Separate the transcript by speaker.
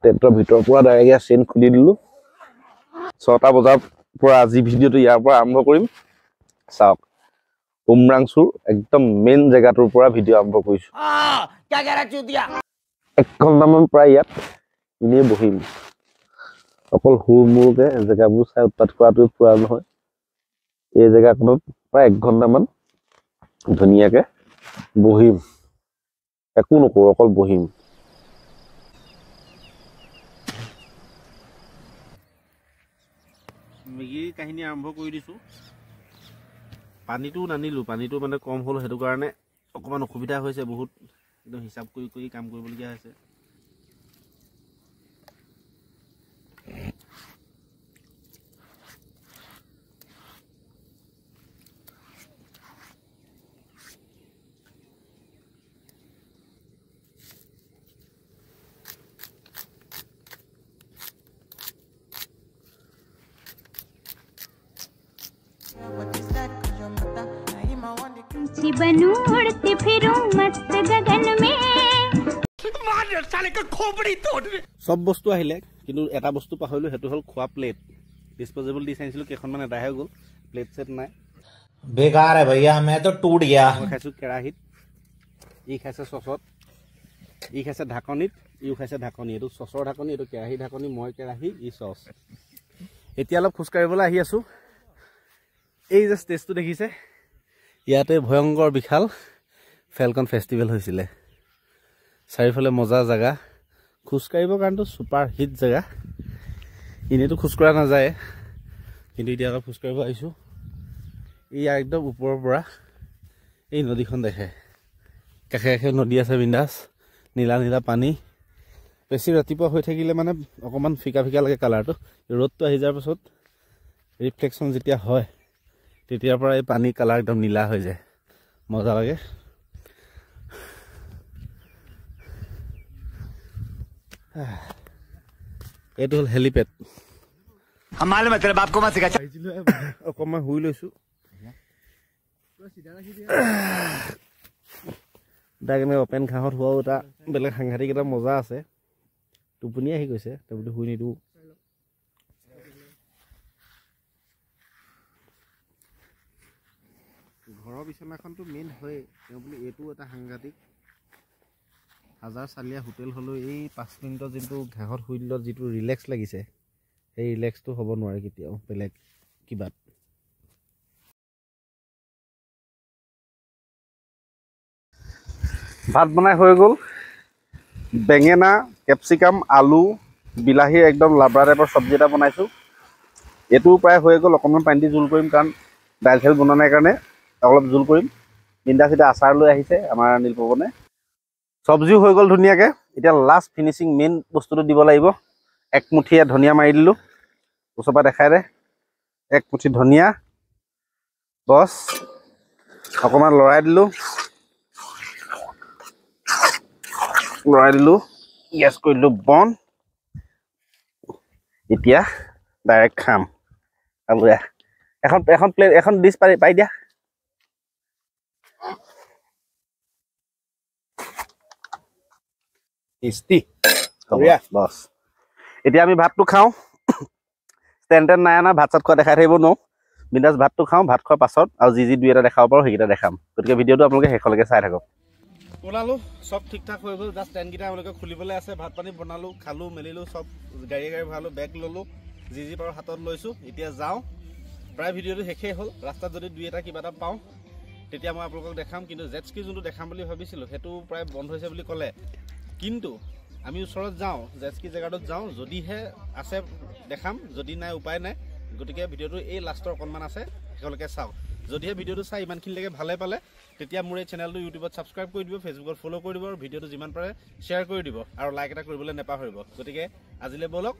Speaker 1: টেণ্টৰ ভিতৰৰ পৰা direct chain খুলি দিলোঁ 6টা বজাৰ পৰা আজি ভিডিঅ'টো ইয়াৰ পৰা আৰম্ভ কৰিম চাওক উমৰাংচুৰ একদম মেইন জেগাটোৰ পৰা ভিডিঅ' আৰম্ভ কৰিছোঁ 1 ঘণ্টামান প্ৰায় ইয়াত এনেই বহিম অকল হুৰমুৰকে জেগাবোৰ চাই উৎপাত কৰাটো পুৰা নহয় এই জেগাখনত প্ৰায় 1 ঘণ্টামান ধুনীয়াকে বহিম একো নকৰোঁ অকল বহিম মেগীৰ কাহিনী আৰম্ভ কৰি দিছোঁ পানীটো নানিলোঁ পানীটো মানে কম হ'ল সেইটো কাৰণে অকমান অসুবিধা হৈছে বহুত একদম হিচাপ কৰি কাম কৰিবলগীয়া হৈছে
Speaker 2: बनूं उड़ती फिरूं मस्त गगन में
Speaker 3: मार साले का खोपड़ी तोड़
Speaker 1: सब बस्तु আহিলে কিন্তু এটা বস্তু পাহৰিলো হেতু হল খোৱা প্লেট ডিসপোজেবল ডিজাইনছিল কেখনমান এটা হৈ গল প্লেট সেট নাই
Speaker 4: बेकार है भैया मैं तो टूट गया
Speaker 1: খাইছো কেৰাহিত ই খাইছে সসত ই খাইছে ঢাকনিত ইউ খাইছে ঢাকনি এটো সসৰ ঢাকনি এটো কেৰাহি ঢাকনি মই কেৰাহি ই সস এতিয়া অলপ খুস্কাৰিবলৈ আহি আছো এই যে ষ্টেজটো দেখিছে ইয়াতে ভয়ংকৰ বিখাল ফেলকন ফেষ্টিভেল হৈছিলে চাৰিফালে মজা জায়গা খুস্কাৰিবৰ কাৰণটো সুপাৰ হিট জায়গা ইনেটো খুস্কৰা না যায় কিন্তু এতিয়া অলপ খুস্কাৰিব আইছো এই একদম ওপৰৰ পৰা এই নদীখন দেখে কাষে কাষে নদী আছে বিন্দাস নীলা নীলা পানী বেছি ৰাতিপুৱা হৈ থাকিলে মানে অকমান ফিকা ফিকা লাগে কালাৰটো ৰ'দটো আহি যোৱাৰ পাছত ৰিফ্লেকশন যেতিয়া হয় তেতিয়াৰ পৰা এই পানী কালাৰ একদম নীলা হৈ যায় মজা লাগে এইটো হল হেলিপেড
Speaker 3: हम मालूम है तेरे बाप को मत सिखा
Speaker 1: অকমান হুই লৈছো ডাইৰেক্ট ওপেন ঘাঁহত হোৱাও এটা বেলেগ সাংঘাতিক এটা মজা আছে টোপনি আহি গৈছে তাৰপিছত হুই নিদিওঁ ঘৰৰ বিছনাখনটো মেইন হয় তেওঁ বুলি এইটো এটা সাংঘাতিক হাজাৰ চালিয়া হোটেল হলো এই 5 মিনিটৰ যোনটো ঘাঁহত শুই দিলত যিটো ৰিলেক্স লাগিছে সেই ৰিলেক্সটো হ'ব নোৱাৰে কেতিয়াও বেলেগ কিবা ভাত বনাই হৈ গ'ল বেঙেনা কেপচিকাম আলু বিলাহী একদম লাবৰা টাইপৰ সবজি এটা বনাইছো এটো প্ৰায় হৈ গ'ল অকমান পানী দি জুল কৰিম কাৰণ দাইল চাইল বনোৱা নাই কাৰণে অলপ জুল কৰিম বিন্দা সিটা আচাৰ লৈ আহিছে আমাৰ নীলপৱনে সবজিও হৈ গ'ল ধুনীয়াকে এতিয়া লাষ্ট ফিনিশিং মেইন বস্তুটো দিব লাগিব এক মুঠিয়ে ধনিয়া মাৰি দিলো ওচপা দেখাই দে এক মুঠি ধনিয়া বস অকমান লৰাই দিলো গেছ কৰিলো বন এতিয়া ডাইৰেক্ট খাম আলুয়া এখন প্লেট এখন ডিশ পাই দিয়া ইস্তি বস এতিয়া আমি ভাতটো খাওঁ ষ্টেণ্ডাৰ্ড নাই না ভাত চাত খোৱা দেখাই থাকিব নো বিন্দাস ভাতটো খাওঁ ভাত খোৱাৰ পাছত আৰু যি দুই এটা দেখাব পাৰো সেইকেইটা দেখাম গতিকে ভিডিঅ'টো আপোনালোকে শেষলৈকে চাই থাকক ওলালো সব ঠিক ঠাক হৈ গ'ল জাষ্ট ষ্টেণ্ডকেইটা আপোনালোকে খুলিবলৈ আছে ভাত পানী বনালো খালো মেলিলো সব গাড়ী ভৰালো বেগ ললো যি পাৰো হাতত লৈছো এতিয়া যাওঁ প্ৰায় ভিডিঅ'টো শেষেই হ'ল ৰাস্তাত যদি দুই এটা কিবা এটা পাওঁ তেতিয়া মই আপোনালোকক দেখাম কিন্তু জেটস্কি যোনটো দেখাম বুলি ভাবিছিলোঁ সেইটো প্ৰায় বন্ধ হৈছে বুলি ক'লে কিন্তু আমি ওচৰত যাওঁ জেটস্কি জেগাটোত যাওঁ যদিহে আছে দেখাম যদি নাই উপায় নাই গতিকে ভিডিঅ'টো এই লাষ্টৰ অকণমান আছে শেষলৈকে চাওক যদিহে ভিডিঅ'টো চাই ইমানখিনিলৈকে ভালে পালে তেতিয়া মোৰ এই চেনেলটো ইউটিউবত ছাবস্ক্ৰাইব কৰি দিব ফেচবুকত ফ'ল' কৰি দিব আৰু ভিডিঅ'টো যিমান পাৰে শ্বেয়াৰ কৰি দিব আৰু লাইক এটা কৰিবলৈ নেপাহৰিব গতিকে আজিলৈ বলক